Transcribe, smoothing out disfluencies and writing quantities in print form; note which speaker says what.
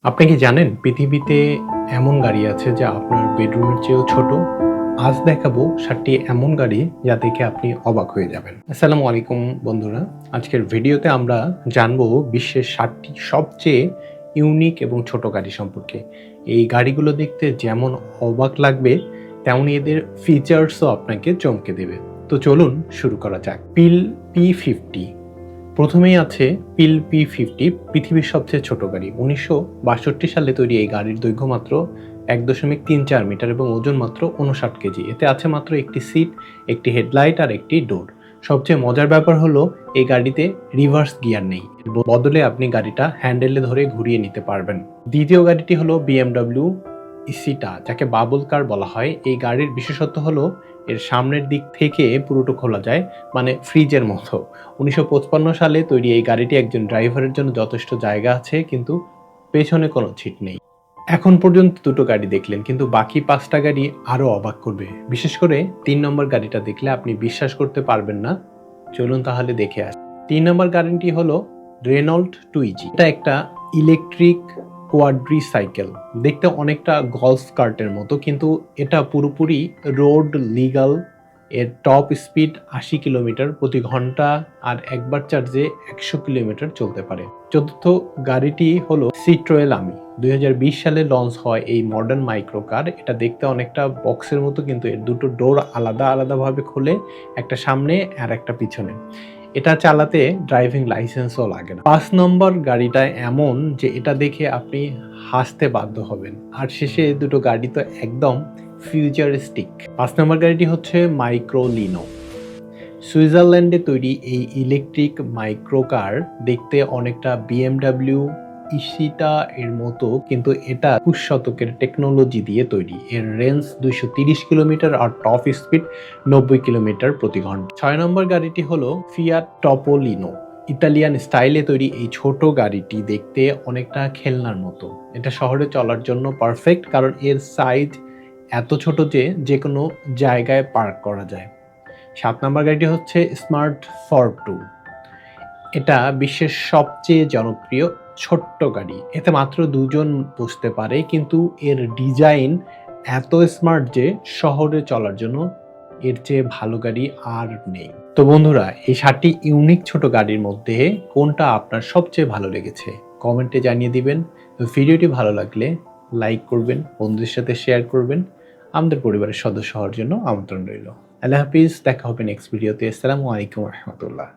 Speaker 1: আপনি কি জানেন পৃথিবীতে এমন গাড়ি আছে যা আপনার বেডরুমের চেয়েও ছোট? আজ দেখাবো 7টি এমন গাড়ি যা দেখে আপনি অবাক হয়ে যাবেন। আসসালামু আলাইকুম বন্ধুরা। আজকের ভিডিওতে আমরা জানবো বিশ্বের 7টি সবচেয়ে ইউনিক এবং ছোট গাড়ি সম্পর্কে। এই গাড়িগুলো দেখতে যেমন অবাক লাগবে তেমনি এদের ফিচার্সও আপনাকে চমকে দেবে। তো চলুন শুরু করা যাক। পিল P50 প্রথমেই আছে পিল P50 পৃথিবীর সবচেয়ে ছোট গাড়ি। 1962 সালে তৈরি এই গাড়ির দৈর্ঘ্য মাত্র 1.34 মিটার এবং ওজন মাত্র 59 কেজি। এতে আছে মাত্র একটি সিট, একটি হেডলাইট আর একটি ডোর। সবচেয়ে মজার ব্যাপার হলো এই গাড়িতে রিভার্স গিয়ার নেই, এর বদলে আপনি গাড়িটা হ্যান্ডেলে ধরে ঘুরিয়ে নিতে পারবেন। দ্বিতীয় গাড়িটি হলো BMW ইসিটা, যাকে বাবল কার বলা হয়। এই গাড়ির বিশেষত্ব হলো এর সামনের দিক থেকে পুরোটা খোলা যায়, মানে ফ্রিজের মতো। 1955 সালে তৈরি এই গাড়িটি একজন ড্রাইভারের জন্য যথেষ্ট জায়গা আছে, কিন্তু পেছনে কোনো সিট নেই। এখন পর্যন্ত দুটো গাড়ি দেখলেন, কিন্তু বাকি 5টা গাড়ি আরো অবাক করবে। বিশেষ করে 3 নম্বর গাড়িটা দেখলে আপনি বিশ্বাস করতে পারবেন না। চলুন তাহলে দেখে আসি। 3 নম্বর গাড়িটি হলো রেনল্ট টুইজি। এটা একটা ইলেকট্রিক কোয়াড্রিসাইকেল। দেখতে অনেকটা গলফ কার্টের মতো, কিন্তু এটা পুরোপুরি রোড লিগাল। এর টপ স্পিড 80 কিলোমিটার প্রতি ঘন্টা আর একবার চার্জে 100 কিলোমিটার চলতে পারে। চতুর্থ গাড়িটি হলো সিট্রোয়েল আমি। 2020 সালে লঞ্চ হয় এই মডার্ন মাইক্রো কার। এটা দেখতে অনেকটা বক্সের মতো, কিন্তু এর দুটো ডোর আলাদা আলাদাভাবে খোলে, একটা সামনে আর একটা পিছনে। এটা চালাতে ড্রাইভিং লাইসেন্সও লাগে না। 5 নম্বর গাড়িটা এমন যে এটা দেখে আপনি হাসতে বাধ্য হবেন। আর শেষে দুটো গাড়ি তো একদম ফিউচারিস্টিক। 5 নম্বর গাড়িটি হচ্ছে মাইক্রোলিনো। সুইজারল্যান্ডে তৈরি এই ইলেকট্রিক মাইক্রো কার দেখতে অনেকটা BMW ইসিটা এর মতো, কিন্তু এটা 21 শতকের টেকনোলজি দিয়ে তৈরি। এর রেঞ্জ 230 কিলোমিটার আর টপ স্পিড 90 কিলোমিটার প্রতি ঘন্টা। 6 নম্বর গাড়িটি হলো ফিয়াট টপোলিনো। ইতালিয়ান স্টাইলে তৈরি এই ছোট গাড়িটি দেখতে অনেকটা খেলনার মতো। এটা শহরে চলার জন্য পারফেক্ট, কারণ এর সাইজ এত ছোট যে যে কোনো জায়গায় পার্ক করা যায়। 7 নম্বর গাড়িটি হচ্ছে স্মার্ট ফর2। এটা বিশ্বের সবচেয়ে জনপ্রিয় ছোট্ট গাড়ি। এতে মাত্র 2 জন বসতে পারে, কিন্তু এর ডিজাইন এত স্মার্ট যে শহরে চলার জন্য এর চেয়ে ভালো গাড়ি আর নেই। তো বন্ধুরা, এই 7টি ইউনিক ছোট গাড়ির মধ্যে কোনটা আপনার সবচেয়ে ভালো লেগেছে কমেন্টে জানিয়ে দিবেন। তো ভিডিওটি ভালো লাগলে লাইক করবেন, বন্ধুদের সাথে শেয়ার করবেন। আমাদের পরিবারের সদস্য হওয়ার জন্য আমন্ত্রণ রইল। আল্লাহ হাফিজ, দেখা হবে নেক্সট ভিডিওতে। আসসালামু আলাইকুম রহমতুল্লাহ।